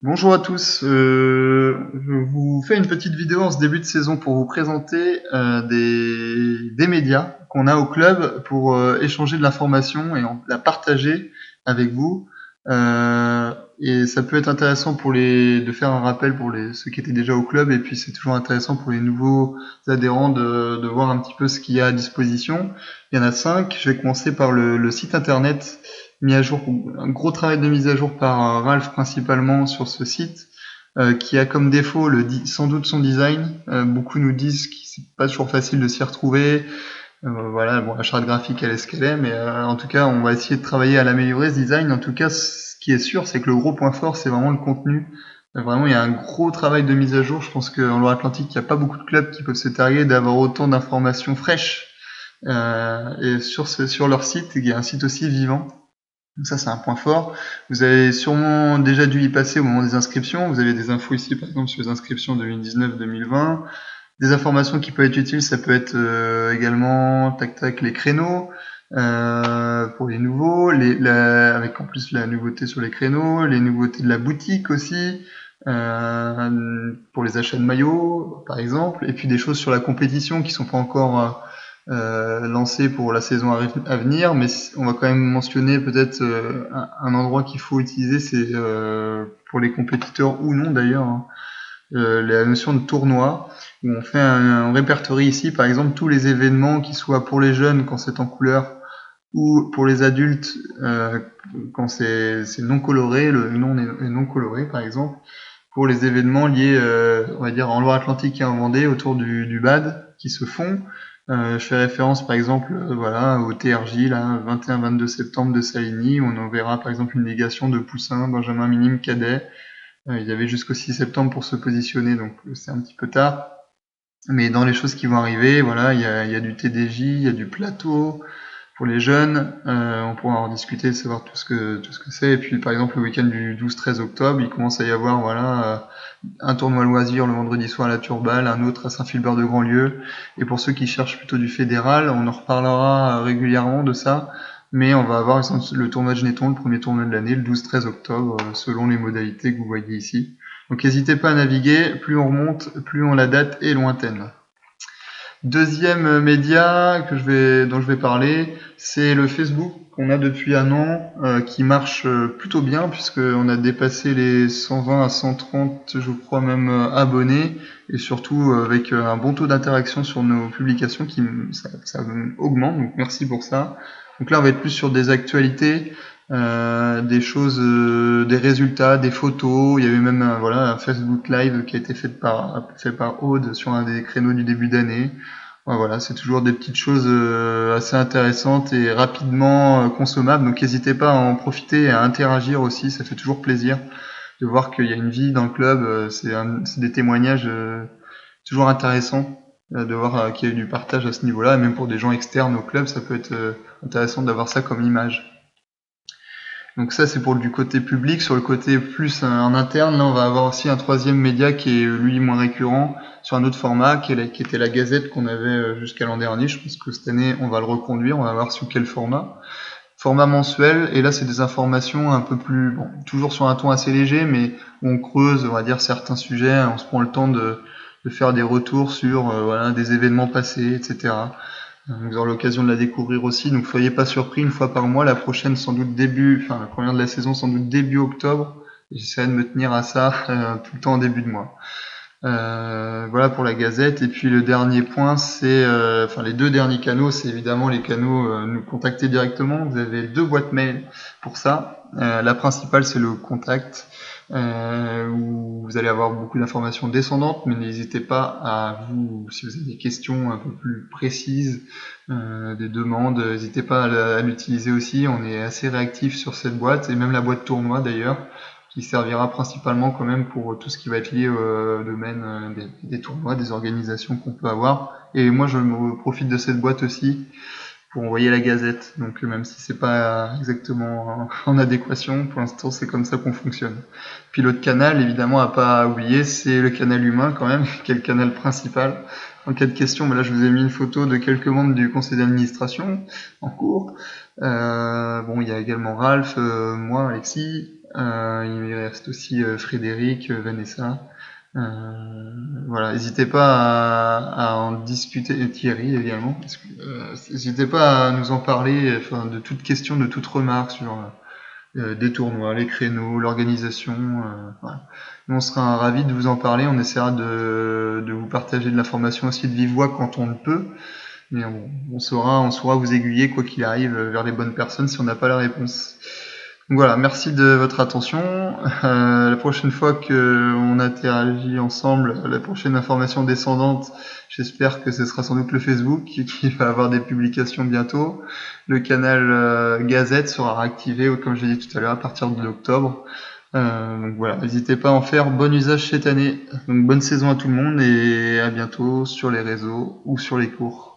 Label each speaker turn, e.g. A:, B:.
A: Bonjour à tous, je vous fais une petite vidéo en ce début de saison pour vous présenter des médias qu'on a au club pour échanger de l'information et la partager avec vous. Et ça peut être intéressant de faire un rappel pour ceux qui étaient déjà au club, et puis c'est toujours intéressant pour les nouveaux adhérents de voir un petit peu ce qu'il y a à disposition. Il y en a 5. Je vais commencer par le site internet mis à jour, un gros travail de mise à jour par Ralph principalement sur ce site, qui a comme défaut sans doute son design. Beaucoup nous disent que c'est pas toujours facile de s'y retrouver. Voilà, bon, la charte graphique elle est ce qu'elle est, mais en tout cas on va essayer de travailler à l'améliorer ce design. En tout cas, ce qui est sûr, c'est que le gros point fort, c'est vraiment le contenu. Vraiment, il y a un gros travail de mise à jour. Je pense qu'en Loire-Atlantique, il n'y a pas beaucoup de clubs qui peuvent se targuer d'avoir autant d'informations fraîches. Et sur leur site, il y a un site aussi vivant. Donc ça, c'est un point fort. Vous avez sûrement déjà dû y passer au moment des inscriptions. Vous avez des infos ici, par exemple, sur les inscriptions 2019-2020. Des informations qui peuvent être utiles, ça peut être également, tac tac, les créneaux pour les nouveaux, avec en plus la nouveauté sur les créneaux, les nouveautés de la boutique aussi, pour les achats de maillots, par exemple, et puis des choses sur la compétition qui sont pas encore lancé pour la saison à venir, mais on va quand même mentionner peut-être un endroit qu'il faut utiliser, c'est pour les compétiteurs ou non d'ailleurs, hein, la notion de tournoi, où on répertorie ici par exemple tous les événements qui soient pour les jeunes quand c'est en couleur ou pour les adultes quand c'est non coloré, le nom est non coloré par exemple, pour les événements liés, on va dire, en Loire-Atlantique et en Vendée, autour du BAD, qui se font. Je fais référence, par exemple, voilà, au TRJ, là, 21-22 septembre de Saligny, où on en verra, par exemple, une négation de Poussin, Benjamin Minime, Cadet. Il y avait jusqu'au 6 septembre pour se positionner, donc c'est un petit peu tard. Mais dans les choses qui vont arriver, voilà, il y a du TDJ, il y a du plateau, pour les jeunes, on pourra en discuter, savoir tout ce que c'est. Et puis par exemple le week-end du 12-13 octobre, il commence à y avoir voilà un tournoi loisir le vendredi soir à la Turballe, un autre à Saint-Philbert de Grandlieu. Et pour ceux qui cherchent plutôt du fédéral, on en reparlera régulièrement de ça. Mais on va avoir le tournoi de Geneton, le premier tournoi de l'année, le 12-13 octobre, selon les modalités que vous voyez ici. Donc n'hésitez pas à naviguer, plus on remonte, plus la date est lointaine. Deuxième média dont je vais parler, c'est le Facebook qu'on a depuis un an, qui marche plutôt bien puisqu'on a dépassé les 120 à 130, je crois même, abonnés, et surtout avec un bon taux d'interaction sur nos publications ça augmente, donc merci pour ça. Donc là on va être plus sur des actualités, des choses, des résultats, des photos. Il y avait même voilà, un Facebook Live qui a été fait par Aude sur un des créneaux du début d'année. Ouais, voilà, c'est toujours des petites choses assez intéressantes et rapidement consommables. Donc n'hésitez pas à en profiter et à interagir aussi. Ça fait toujours plaisir de voir qu'il y a une vie dans le club. C'est des témoignages toujours intéressants de voir qu'il y a eu du partage à ce niveau-là. Et même pour des gens externes au club, ça peut être intéressant d'avoir ça comme image. Donc ça, c'est pour du côté public. Sur le côté plus en interne, là, on va avoir aussi un troisième média qui est lui moins récurrent sur un autre format, qui était la Gazette qu'on avait jusqu'à l'an dernier. Je pense que cette année, on va le reconduire. On va voir sous quel format. Format mensuel. Et là, c'est des informations un peu plus, bon, toujours sur un ton assez léger, mais où on creuse, on va dire, certains sujets. On se prend le temps de faire des retours sur voilà, des événements passés, etc. Vous aurez l'occasion de la découvrir aussi, donc soyez pas surpris, une fois par mois, la prochaine sans doute la première de la saison sans doute début octobre. J'essaierai de me tenir à ça tout le temps en début de mois. Voilà pour la Gazette. Et puis le dernier point, les deux derniers canaux, c'est évidemment les canaux nous contacter directement. Vous avez deux boîtes mail pour ça. La principale, c'est le contact, où vous allez avoir beaucoup d'informations descendantes, mais n'hésitez pas si vous avez des questions un peu plus précises, des demandes, n'hésitez pas à l'utiliser aussi. On est assez réactif sur cette boîte, et même la boîte tournoi d'ailleurs, qui servira principalement quand même pour tout ce qui va être lié au domaine des tournois, des organisations qu'on peut avoir. Et moi, je me profite de cette boîte aussi pour envoyer la Gazette. Donc même si c'est pas exactement en adéquation, pour l'instant c'est comme ça qu'on fonctionne. Puis l'autre canal, évidemment à pas oublier, c'est le canal humain quand même, qui est le canal principal. En cas de question, mais là je vous ai mis une photo de quelques membres du conseil d'administration en cours. Bon, il y a également Ralph, moi, Alexis, Il reste aussi Frédéric, Vanessa. Voilà, n'hésitez pas à en discuter, et Thierry également. N'hésitez pas à nous en parler, enfin, de toute question, de toute remarque sur des tournois, les créneaux, l'organisation. Voilà. Nous, on sera ravis de vous en parler. On essaiera de vous partager de l'information aussi de vive voix quand on le peut. Mais on saura vous aiguiller quoi qu'il arrive vers les bonnes personnes si on n'a pas la réponse. Donc voilà, merci de votre attention. La prochaine fois qu'on interagit ensemble, la prochaine information descendante, j'espère que ce sera sans doute le Facebook qui va avoir des publications bientôt. Le canal Gazette sera réactivé, comme je l'ai dit tout à l'heure, à partir de l'octobre. Donc voilà, n'hésitez pas à en faire bon usage cette année. Donc bonne saison à tout le monde et à bientôt sur les réseaux ou sur les cours.